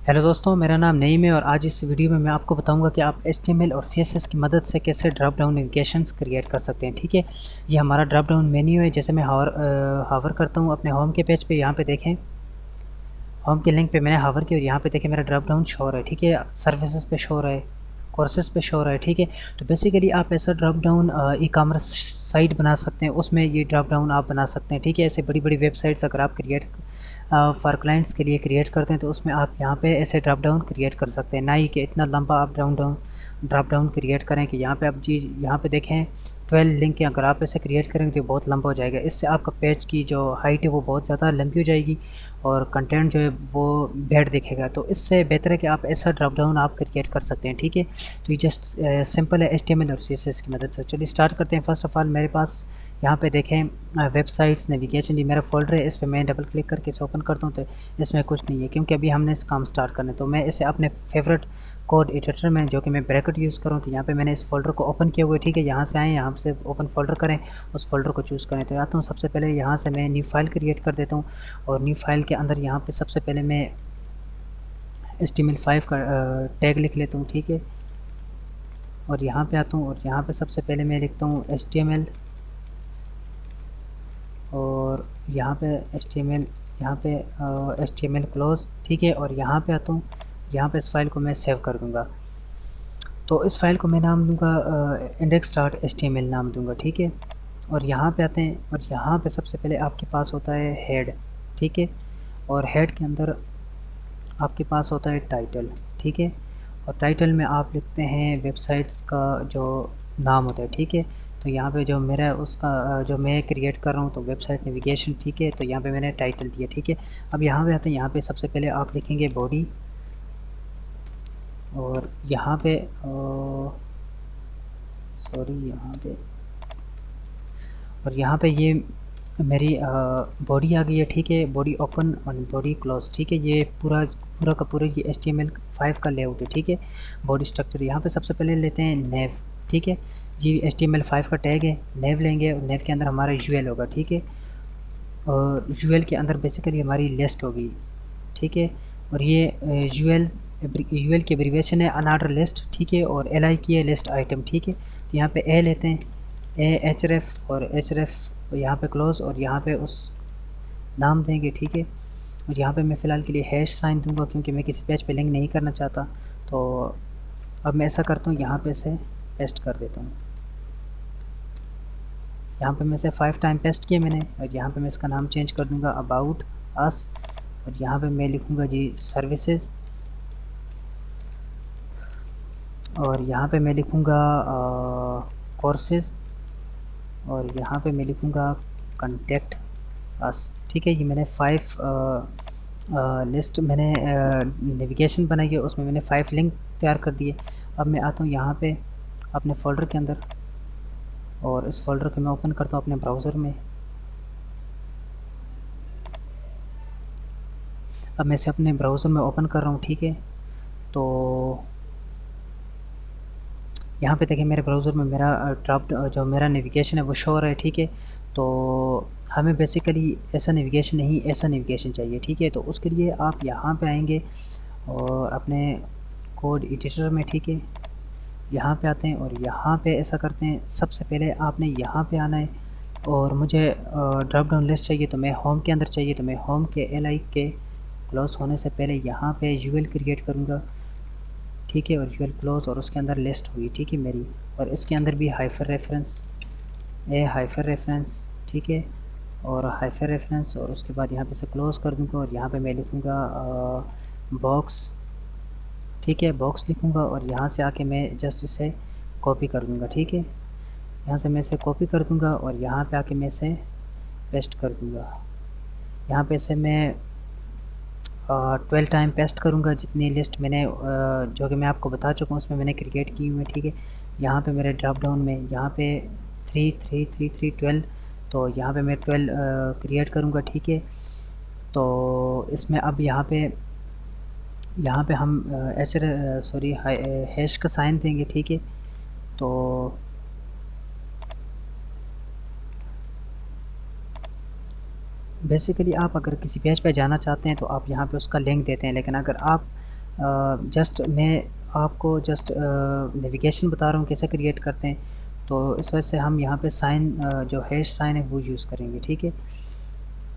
Hello दोस्तों, मेरा नाम नईम है और आज इस वीडियो में मैं आपको बताऊंगा कि आप HTML और CSS की मदद से कैसे ड्रॉप डाउन नेविगेशंस क्रिएट कर सकते हैं। ठीक है, ये हमारा ड्रॉप डाउन मेन्यू है। जैसे मैं हावर करता हूँ अपने होम के पेज पे, यहाँ पे देखें होम के लिंक पे मैंने हावर किया और यहाँ पे देखें मेरा ड्रॉप डाउन शो हो रहा है। ठीक है, सर्विसेज पे शो हो रहा है, कोर्सेज पे शो हो रहा है। ठीक है, तो बेसिकली आप ऐसा drop down e commerce site बना सकते हैं, उसमें ये ड्रॉप डाउन आप बना सकते हैं। ठीक है, ऐसे बड़ी बड़ी वेबसाइट्स अगर आप क्रिएट फॉर क्लाइंट्स के लिए क्रिएट करते हैं तो उसमें आप यहाँ पे ऐसे ड्रॉप डाउन क्रिएट कर सकते हैं, ना ही कि इतना लंबा आप ड्रॉप डाउन क्रिएट करें कि यहाँ पे आप जी यहाँ पे देखें 12 लिंक हैं। अगर आप ऐसे क्रिएट करेंगे तो बहुत लंबा हो जाएगा, इससे आपका पेज की जो हाइट है वो बहुत ज़्यादा लंबी हो जाएगी और कंटेंट जो है वो बैड दिखेगा। तो इससे बेहतर है कि आप ऐसा ड्रॉप डाउन आप क्रिएट कर सकते हैं। ठीक है, तो ये जस्ट सिंपल है HTML और CSS की मदद से। चलिए स्टार्ट करते हैं। फर्स्ट ऑफ ऑल मेरे पास यहाँ पे देखें वेबसाइट्स नेविगेशन, ये मेरा फोल्डर है। इस पर मैं डबल क्लिक करके इसे ओपन करता हूँ तो इसमें कुछ नहीं है, क्योंकि अभी हमने इस काम स्टार्ट करना है। तो मैं इसे अपने फेवरेट कोड एडिटर में, जो कि मैं ब्रैकेट यूज़ करूँ, तो यहाँ पे मैंने इस फोल्डर को ओपन किया हुआ है। ठीक है, यहाँ से आएँ, यहाँ से ओपन फोल्डर करें, उस फोल्डर को चूज़ करें। तो आता हूँ, सबसे पहले यहाँ से मैं न्यू फाइल क्रिएट कर देता हूँ और न्यू फाइल के अंदर यहाँ पे सबसे पहले मैं HTML5 का टैग लिख लेता हूँ। ठीक है, और यहाँ पे आता हूँ और यहाँ पे सबसे पहले मैं लिखता हूँ HTML और यहाँ पे HTML, यहाँ पे HTML क्लोज। ठीक है, और यहाँ पे आता हूँ, यहाँ पे इस फाइल को मैं सेव कर दूँगा। तो इस फाइल को मैं नाम दूँगा index.html नाम दूँगा। ठीक है, और यहाँ पे आते हैं और यहाँ पे सबसे पहले आपके पास होता है हेड। ठीक है, और हेड के अंदर आपके पास होता है टाइटल। ठीक है, और टाइटल में आप लिखते हैं वेबसाइट्स का जो नाम होता है। ठीक है, तो यहाँ पे जो मेरा उसका जो मैं क्रिएट कर रहा हूँ तो वेबसाइट नेविगेशन। ठीक है, तो यहाँ पे मैंने टाइटल दिया। ठीक है, अब यहाँ पे आते हैं, यहाँ पे सबसे पहले आप लिखेंगे बॉडी और यहाँ पे सॉरी यहाँ पे, और यहाँ पे ये मेरी बॉडी आ गई है। ठीक है, बॉडी ओपन और बॉडी क्लोज। ठीक है, ये पूरा पूरा का पूरा ये HTML5 का लेआउट है। ठीक है, बॉडी स्ट्रक्चर यहाँ पे सबसे पहले लेते हैं नेव। ठीक है जी, HTML5 का टैग है, नेव लेंगे और नेव के अंदर हमारा UL होगा। ठीक है, और UL के अंदर बेसिकली हमारी लिस्ट होगी। ठीक है, और ये UL की एब्रीविएशन है अनऑर्डर लिस्ट। ठीक है, और LI की है लिस्ट आइटम। ठीक है, तो यहाँ पे A लेते हैं, href और href यहाँ पे क्लोज और यहाँ पे उस नाम देंगे। ठीक है, और यहाँ पे मैं फ़िलहाल के लिए हैश साइन दूंगा क्योंकि मैं किसी पेज पे लिंक नहीं करना चाहता। तो अब मैं ऐसा करता हूँ, यहाँ पे से पेस्ट कर देता हूँ। यहाँ पे मैं से 5 टाइम पेस्ट किया मैंने, और यहाँ पे मैं इसका नाम चेंज कर दूँगा अबाउट अस, और यहाँ पे मैं लिखूँगा जी सर्विसेज, और यहाँ पे मैं लिखूँगा कोर्सेज, और यहाँ पे मैं लिखूँगा कंटेक्ट अस। ठीक है, ये मैंने 5 लिस्ट मैंने नेविगेशन बनाई है, उसमें मैंने 5 लिंक तैयार कर दिए। अब मैं आता हूँ यहाँ पे अपने फ़ोल्डर के अंदर और इस फोल्डर को मैं ओपन करता हूँ अपने ब्राउज़र में। अब मैं इसे अपने ब्राउज़र में ओपन कर रहा हूँ। ठीक है, तो यहाँ पे देखिए मेरे ब्राउज़र में मेरा ड्राफ्ट जो मेरा नेविगेशन है वो शो हो रहा है। ठीक है, तो हमें बेसिकली ऐसा नेविगेशन नहीं, ऐसा नेविगेशन चाहिए। ठीक है, तो उसके लिए आप यहाँ पे आएंगे और अपने कोड एडिटर में, ठीक है, यहाँ पे आते हैं और यहाँ पे ऐसा करते हैं, सबसे पहले आपने यहाँ पे आना है और मुझे ड्रॉप डाउन लिस्ट चाहिए तो मैं होम के अंदर चाहिए, तो मैं होम के LI के क्लोज होने से पहले यहाँ पे UL क्रिएट करूँगा। ठीक है, और UL क्लोज और उसके अंदर लिस्ट हुई। ठीक है मेरी, और इसके अंदर भी हाइफर रेफरेंस। ठीक है, और हाइफर रेफरेंस, और उसके बाद यहाँ पे से क्लोज कर दूँगा और यहाँ पे मैं लिखूँगा बॉक्स। ठीक है, बॉक्स लिखूँगा और यहाँ से आके मैं जस्ट इसे कॉपी कर दूँगा। ठीक है, यहाँ से मैं इसे कॉपी कर दूँगा और यहाँ पे आके मैं इसे पेस्ट कर दूँगा। यहाँ पे इसे मैं 12 टाइम पेस्ट करूँगा, जितनी लिस्ट मैंने जो कि मैं आपको बता चुका हूँ उसमें मैंने क्रिएट की हुई है। ठीक है, यहाँ पे मेरे ड्रॉप डाउन में यहाँ पे 3 3 3 3 12, तो यहाँ पे मैं 12 क्रिएट करूँगा। ठीक है, तो इसमें अब यहाँ पे हम हैश का साइन देंगे। ठीक है, तो बेसिकली आप अगर किसी पेज पे जाना चाहते हैं तो आप यहाँ पे उसका लिंक देते हैं, लेकिन अगर आप जस्ट मैं आपको जस्ट नेविगेशन बता रहा हूँ कैसे क्रिएट करते हैं। तो इस वजह से हम यहाँ पे साइन जो हैश साइन है वो यूज़ करेंगे, ठीक है।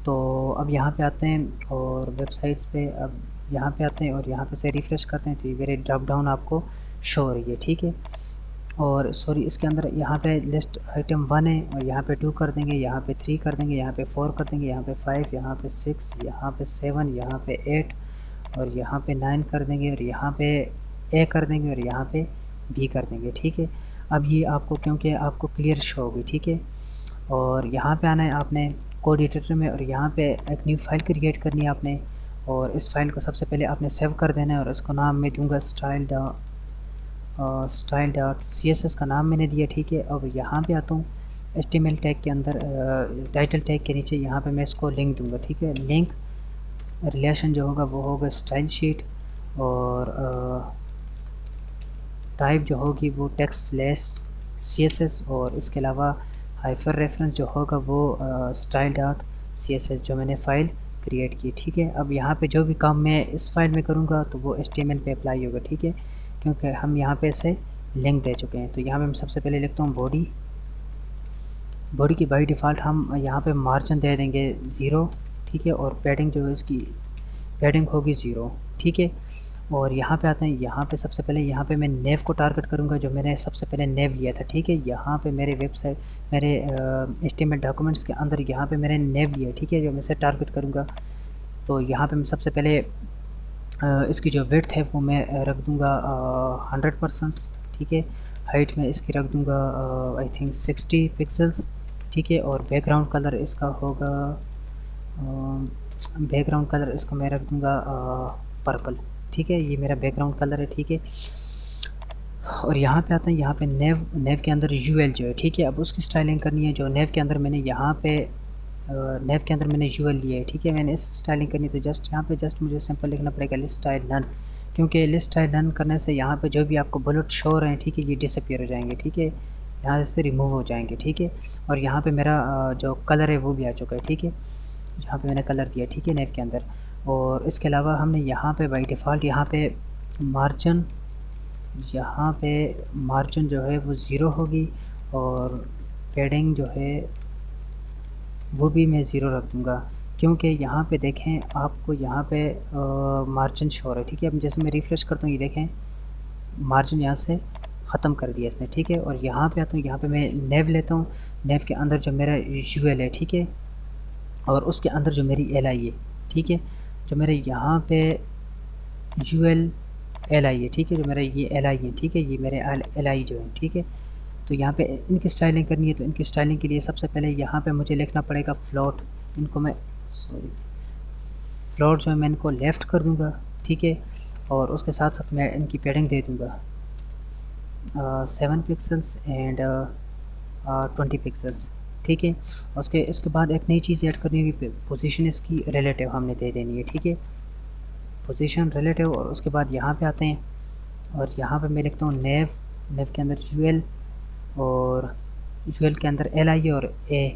तो अब यहाँ पे आते हैं और वेबसाइट्स पे, अब यहाँ पे आते हैं और यहाँ पे से रिफ़्रेश करते हैं तो ये मेरे ड्रॉप डाउन आपको शो हो रही है, ठीक है। और सॉरी, इसके अंदर यहाँ पे लिस्ट आइटम 1 है और यहाँ पे 2 कर देंगे, यहाँ पे 3 कर देंगे, यहाँ पे 4 कर देंगे, यहाँ पे 5, यहाँ पे 6, यहाँ पे 7, यहाँ पे 8 और यहाँ पे 9 कर देंगे और यहाँ पे ए कर देंगे और यहाँ पे बी कर देंगे, ठीक है। अब ये आपको क्योंकि आपको क्लियर शो होगी, ठीक है। और यहाँ पे आना है आपने कोड एडिटर में और यहाँ पे एक न्यू फाइल क्रिएट करनी है आपने। और इस फाइल को सबसे पहले आपने सेव कर देना है और इसको नाम मैं दूंगा style.css का नाम मैंने दिया, ठीक है। अब यहाँ पे आता हूँ HTML टैग के अंदर, टाइटल टैग के नीचे यहाँ पे मैं इसको लिंक दूंगा, ठीक है। लिंक रिलेशन जो होगा वो होगा स्टाइल शीट और टाइप जो होगी वो टेक्स्ट लेस CSS और इसके अलावा हाइफर रेफरेंस जो होगा वो style.css जो मैंने फ़ाइल क्रिएट की, ठीक है। अब यहाँ पे जो भी काम मैं इस फाइल में करूँगा तो वो HTML पे अप्लाई होगा, ठीक है, क्योंकि हम यहाँ पे इसे लिंक दे चुके हैं। तो यहाँ पे मैं सबसे पहले लिखता हूँ बॉडी की बाई डिफ़ॉल्ट हम यहाँ पे मार्जिन दे देंगे 0, ठीक है। और पैडिंग जो है इसकी पैडिंग होगी 0, ठीक है। और यहाँ पे आते हैं, यहाँ पे सबसे पहले यहाँ पे मैं नेव को टारगेट करूँगा जो मैंने सबसे पहले नेव लिया था, ठीक है। यहाँ पे मेरे वेबसाइट मेरे HTML डॉक्यूमेंट्स के अंदर यहाँ पे मैंने नेव लिया, ठीक है, जो मैं इसे टारगेट करूँगा। तो यहाँ पे मैं सबसे पहले इसकी जो विड्थ है वो मैं रख दूँगा 100%, ठीक है। हाइट में इसकी रख दूँगा आई थिंक 60 पिक्सल्स, ठीक है। और बैकग्राउंड कलर इसका होगा बैकग्राउंड कलर इसको मैं रख दूँगा पर्पल, ठीक है। ये मेरा बैकग्राउंड कलर है, ठीक है। और यहाँ पे आते हैं, यहाँ पे नेव के अंदर UL जो है, ठीक है। अब उसकी स्टाइलिंग करनी है जो नेव के अंदर मैंने यहाँ पे नेव के अंदर मैंने UL लिया है, ठीक है। मैंने इस स्टाइलिंग करनी है तो जस्ट यहाँ पे जस्ट मुझे सिंपल लिखना पड़ेगा लिस्ट स्टाइल नन, क्योंकि लिस्ट स्टाइल नन करने से यहाँ पे जो भी आपको बुलेट शो हो रहे हैं, ठीक है, ये डिसअपियर हो जाएंगे, ठीक है, यहाँ से रिमूव हो जाएंगे, ठीक है। और यहाँ पे मेरा जो कलर है वो भी आ चुका है, ठीक है, जहाँ पे मैंने कलर दिया, ठीक है, नेव के अंदर। और इसके अलावा हमने यहाँ पे बाई डिफ़ॉल्ट यहाँ पे मार्जिन जो है वो 0 होगी और पैडिंग जो है वो भी मैं 0 रख दूँगा, क्योंकि यहाँ पे देखें आपको यहाँ पे मार्जिन शो है, ठीक है। अब जैसे मैं रिफ़्रेश करता हूँ ये देखें मार्जिन यहाँ से ख़त्म कर दिया इसने, ठीक है। और यहाँ पे आता हूँ, यहाँ पे मैं नेव लेता हूँ, नेव के अंदर जो मेरा UL है, ठीक है, और उसके अंदर जो मेरी LI है, ठीक है, जो मेरे यहाँ पे UL LI है, ठीक है, जो मेरा ये LI है, ठीक है, ये मेरे LI जो है, ठीक है। तो यहाँ पे इनकी स्टाइलिंग करनी है तो इनकी स्टाइलिंग के लिए सबसे पहले यहाँ पे मुझे लिखना पड़ेगा फ्लोट। इनको मैं फ्लोट जो है मैं इनको लेफ़्ट कर दूँगा, ठीक है। और उसके साथ साथ मैं इनकी पैडिंग दे दूँगा 7 पिक्सल्स एंड 20 पिक्सल्स, ठीक है। इसके बाद एक नई चीज़ ऐड करनी होगी, पोजीशन इसकी रिलेटिव हमने दे देनी है, ठीक है, पोजीशन रिलेटिव। और उसके बाद यहाँ पे आते हैं और यहाँ पे मैं लिखता हूँ नेव के अंदर UL और UL के अंदर LI और A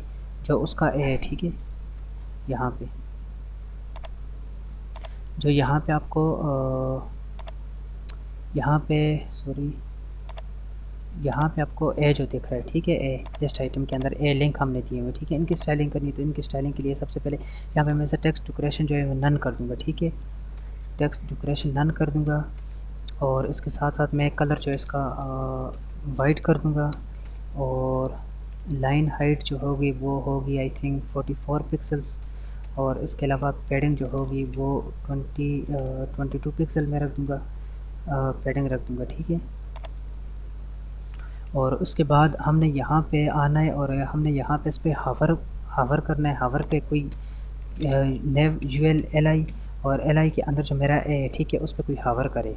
जो उसका A है, ठीक है। यहाँ पे जो यहाँ पे आपको यहाँ पे आपको A जो दिख रहा है, ठीक है, A लिस्ट आइटम के अंदर A लिंक हमने दिए हुए, ठीक है। इनकी स्टाइलिंग करनी है तो इनकी स्टाइलिंग के लिए सबसे पहले यहाँ पे मैं इसे टेक्स्ट डेकोरेशन जो है नन कर दूँगा, ठीक है, टेक्स्ट डेकोरेशन नन कर दूँगा। और इसके साथ साथ मैं कलर जो है इसका वाइट कर दूँगा और लाइन हाइट जो होगी वो होगी आई थिंक 44 पिक्सल्स। और इसके अलावा पैडिंग जो होगी वो 22 पिक्सल में रख दूँगा, पैडिंग रख दूँगा, ठीक है। और उसके बाद हमने यहाँ पे आना है और हमने यहाँ पे इस पर हावर करना है। हावर पे कोई नेव UL LI और LI के अंदर जो मेरा A है, ठीक है, उस पर कोई हावर करे।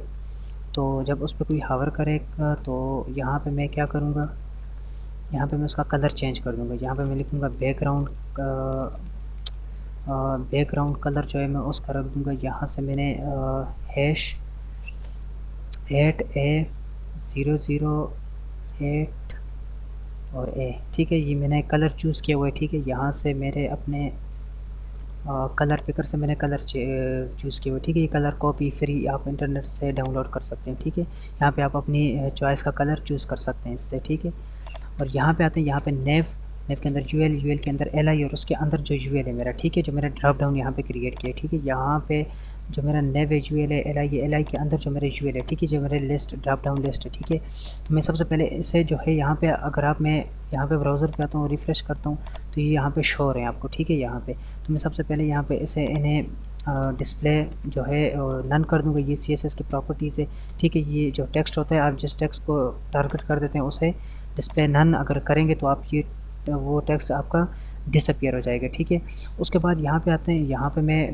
तो जब उस पर कोई हावर करेगा तो यहाँ पे मैं क्या करूँगा, यहाँ पे मैं उसका कलर चेंज कर दूँगा। यहाँ पे मैं लिखूँगा बैकग्राउंड कलर जो है मैं उसका रख दूँगा, यहाँ से मैंने #8A008 और A, ठीक है, ये मैंने कलर चूज़ किया हुआ है, ठीक है। यहाँ से मेरे अपने कलर पिकर से मैंने कलर चूज़ किया हुआ, ठीक है। ये कलर कॉपी फ्री आप इंटरनेट से डाउनलोड कर सकते हैं, ठीक है। यहाँ पे आप अपनी चॉइस का कलर चूज़ कर सकते हैं इससे, ठीक है। और यहाँ पे आते हैं, यहाँ पे नेव के अंदर यूएल के अंदर एल और उसके अंदर जो यूएल है मेरा, ठीक है, जो मेरा ड्रॉप डाउन यहाँ पे क्रिएट किया है, ठीक है। यहाँ पे जो मेरा नेव है, यूएल है, एल आई के अंदर जो मेरे यूएल है, ठीक है, जो मेरे लिस्ट ड्रॉप डाउन लिस्ट है, ठीक है। तो मैं सबसे पहले इसे जो है यहाँ पे, अगर आप, मैं यहाँ पे ब्राउज़र पे आता हूँ, रिफ़्रेश करता हूँ, तो ये यहाँ पे शो हो रहे हैं आपको, ठीक है। यहाँ पे तो मैं सबसे पहले यहाँ पे इसे इन्हें डिस्प्ले जो है नन कर दूँगा। ये CSS की प्रॉपर्टीज़ है, ठीक है। ये जो टेक्स्ट होता है, आप जिस टेक्स्ट को टारगेट कर देते हैं उसे डिस्प्ले नन अगर करेंगे तो आप ये वो टेक्स्ट आपका डिसअपियर हो जाएगा, ठीक है। उसके बाद यहाँ पे आते हैं, यहाँ पे मैं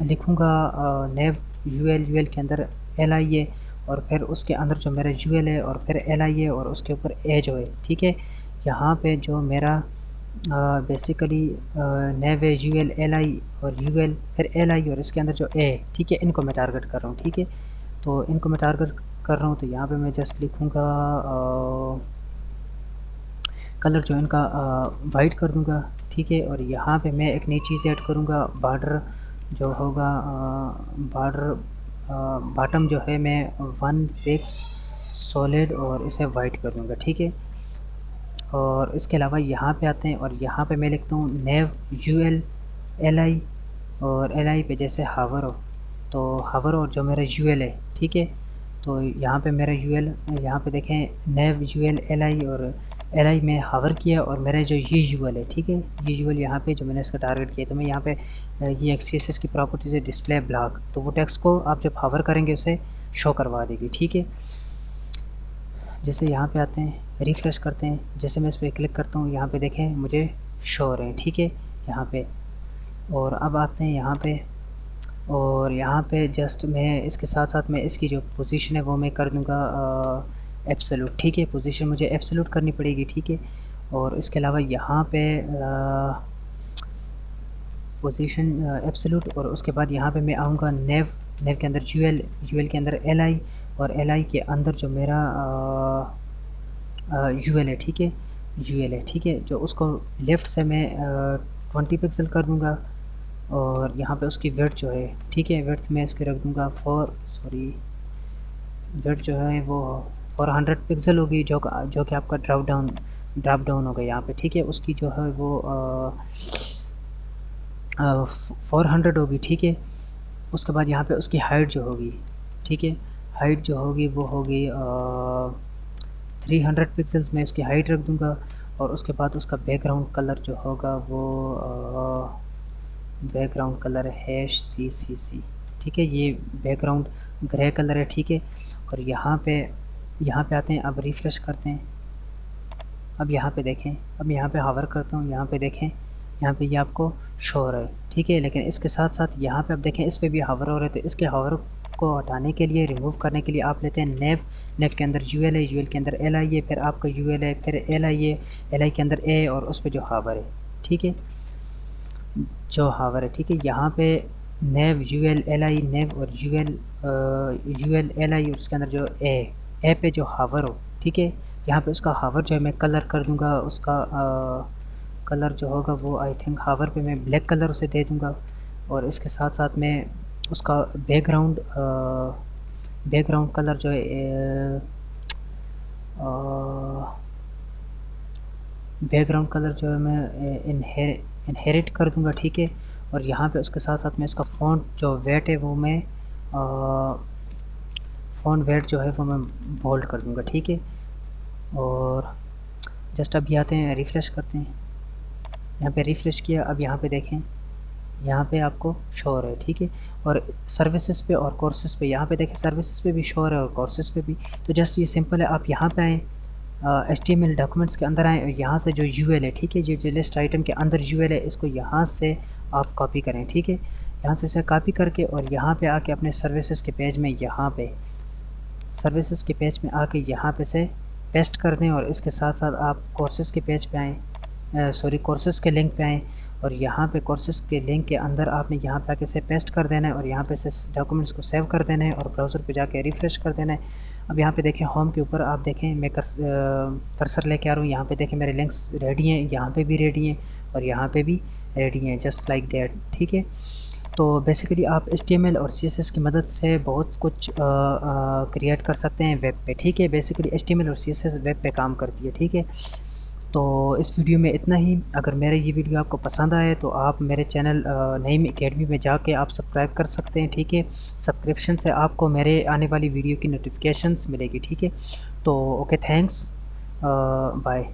लिखूँगा नेव यूएल के अंदर LIA और फिर उसके अंदर जो मेरा यूएल है और फिर LIA और उसके ऊपर ए जो है, ठीक है। यहाँ पे जो मेरा बेसिकली नेव है, यूएल LI और यूएल फिर LI और इसके अंदर जो ए, ठीक है, इनको मैं टारगेट कर रहा हूँ, ठीक है। तो इनको मैं टारगेट कर रहा हूँ, तो यहाँ पे मैं जस्ट लिखूँगा कलर जो इनका वाइट कर दूँगा, ठीक है। और यहाँ पे मैं एक नई चीज़ ऐड करूँगा, बॉर्डर जो होगा, बॉर्डर बॉटम जो है मैं 1 पिक्स सॉलिड और इसे वाइट कर दूँगा, ठीक है। और इसके अलावा यहाँ पे आते हैं और यहाँ पे मैं लिखता हूँ नेव यूएल LI और LI पे जैसे हावर हो, तो हावर और जो मेरा यूएल है, ठीक है। तो यहाँ पे मेरा यूएल, यहाँ पे देखें नेव यूएल LI और LI में हावर किया और मेरा जो ये यूएल है, ठीक है, ये यूएल यहाँ पे जो मैंने इसका टारगेट किया, तो मैं यहाँ पे ये एक CSS की प्रॉपर्टीज है डिस्प्ले ब्लॉक, तो वो टेक्स्ट को आप जब हावर करेंगे उसे शो करवा देगी, ठीक है। जैसे यहाँ पे आते हैं, रिफ्रेश करते हैं, जैसे मैं इस पर क्लिक करता हूँ, यहाँ पे देखें मुझे शो हो रहे हैं, ठीक है, यहाँ पे। और अब आते हैं यहाँ पे, और यहाँ पे जस्ट मैं इसके साथ साथ मैं इसकी जो पोजीशन है वो मैं कर दूँगा एब्सोल्यूट, ठीक है। पोजीशन मुझे एब्सोल्यूट करनी पड़ेगी, ठीक है। और इसके अलावा यहाँ पे पोजीशन एब्सोल्यूट, और उसके बाद यहाँ पे मैं आऊँगा नेव के अंदर यूएल के अंदर LI और LI के अंदर जो मेरा यूएल है, ठीक है, यूएल है, ठीक है, जो उसको लेफ़्ट से मैं 20 पिक्सल कर दूँगा। और यहाँ पे उसकी वेट जो है, ठीक है, वेट मैं इसकी रख दूँगा वेट जो है वो 400 पिक्सल होगी, जो कि आपका ड्रॉप डाउन होगा यहाँ पे, ठीक है। उसकी जो है वो 400 होगी, ठीक है। उसके बाद यहाँ पे उसकी हाइट जो होगी, ठीक है, हाइट जो होगी वो होगी 300 पिक्सल्स में इसकी हाइट रख दूँगा। और उसके बाद उसका बैकग्राउंड कलर जो होगा वो बैकग्राउंड कलर है CCC, ठीक है, ये बैकग्राउंड ग्रे कलर है, ठीक है। और यहाँ पे आते हैं, अब रिफ्रेश करते हैं, अब यहाँ पे देखें, अब यहाँ पे हावर करता हूँ, यहाँ पे देखें, यहाँ पे ये आपको शो हो रहा है, ठीक है। लेकिन इसके साथ साथ यहाँ पे आप देखें इस पर भी हावर हो रहा है, तो इसके हावर को हटाने के लिए, रिमूव करने के लिए आप लेते हैं नेव के अंदर यूएल है, यूएल के अंदर LI है, फिर आपका यूएल है, फिर LI है, LI के अंदर ए और उस पर जो हावर है, ठीक है, जो हावर है, ठीक है। यहाँ पे नेव यूएल LI नेव और यूएल LI और उसके अंदर जो ए पे जो हावर हो, ठीक है। यहाँ पे उसका हावर जो है मैं कलर कर दूँगा, उसका कलर जो होगा वो आई थिंक हावर पे मैं ब्लैक कलर उसे दे दूँगा। और इसके साथ साथ मैं उसका बैकग्राउंड कलर जो है बैकग्राउंड कलर जो है मैं इनहेरिट कर दूँगा, ठीक है। और यहाँ पे उसके साथ साथ मैं इसका फ़ॉन्ट जो वेट है वो मैं फ़ॉन्ट वेट जो है वो मैं बोल्ड कर दूँगा, ठीक है। और जस्ट अभी आते हैं, रिफ़्रेश करते हैं, यहाँ पे रिफ़्रेश किया, अब यहाँ पे देखें, यहाँ पे आपको शो हो रहा है, ठीक है। और सर्विसेज पे और कोर्सेज पे, यहाँ पे देखें सर्विसेज पे भी शो हो रहा है और कोर्सेज पे भी। तो जस्ट ये सिंपल है, आप यहाँ पे आएँ, HTML डॉक्यूमेंट्स के अंदर आएँ और यहाँ से जो यूएल है, ठीक है, जो लिस्ट आइटम के अंदर यूएल है, इसको यहाँ से आप कॉपी करें, ठीक है। यहाँ से इसे कॉपी करके और यहाँ पे आके अपने सर्विसेज के पेज में, यहाँ पे सर्विसेज के पेज में आके यहाँ पे से पेस्ट कर दें। और इसके साथ साथ आप कोर्सेज़ के पेज पे आएँ, कोर्सेज़ के लिंक पे आएँ और यहाँ पे कोर्सेज़ के लिंक के अंदर आपने यहाँ पे आके से पेस्ट कर देना है और यहाँ पे से डॉक्यूमेंट्स को सेव कर देना है और ब्राउज़र पे जाके रिफ़्रेश कर देना है। अब यहाँ पे देखें होम के ऊपर आप देखें मैं कर्सर लेके आ रहा हूँ, यहाँ पे देखें मेरे लिंक्स रेडी हैं, यहाँ पे भी रेडी हैं और यहाँ पे भी रेडी हैं, जस्ट लाइक दैट। ठीक है, तो बेसिकली आप HTML और CSS की मदद से बहुत कुछ क्रिएट कर सकते हैं वेब पे। ठीक है, बेसिकली HTML और CSS वेब पे काम करती है। ठीक है, तो इस वीडियो में इतना ही। अगर मेरा ये वीडियो आपको पसंद आए तो आप मेरे चैनल नईम एकेडमी में जाके आप सब्सक्राइब कर सकते हैं। ठीक है, सब्सक्रिप्शन से आपको मेरे आने वाली वीडियो की नोटिफिकेशंस मिलेगी। ठीक है, तो ओके, थैंक्स, बाय।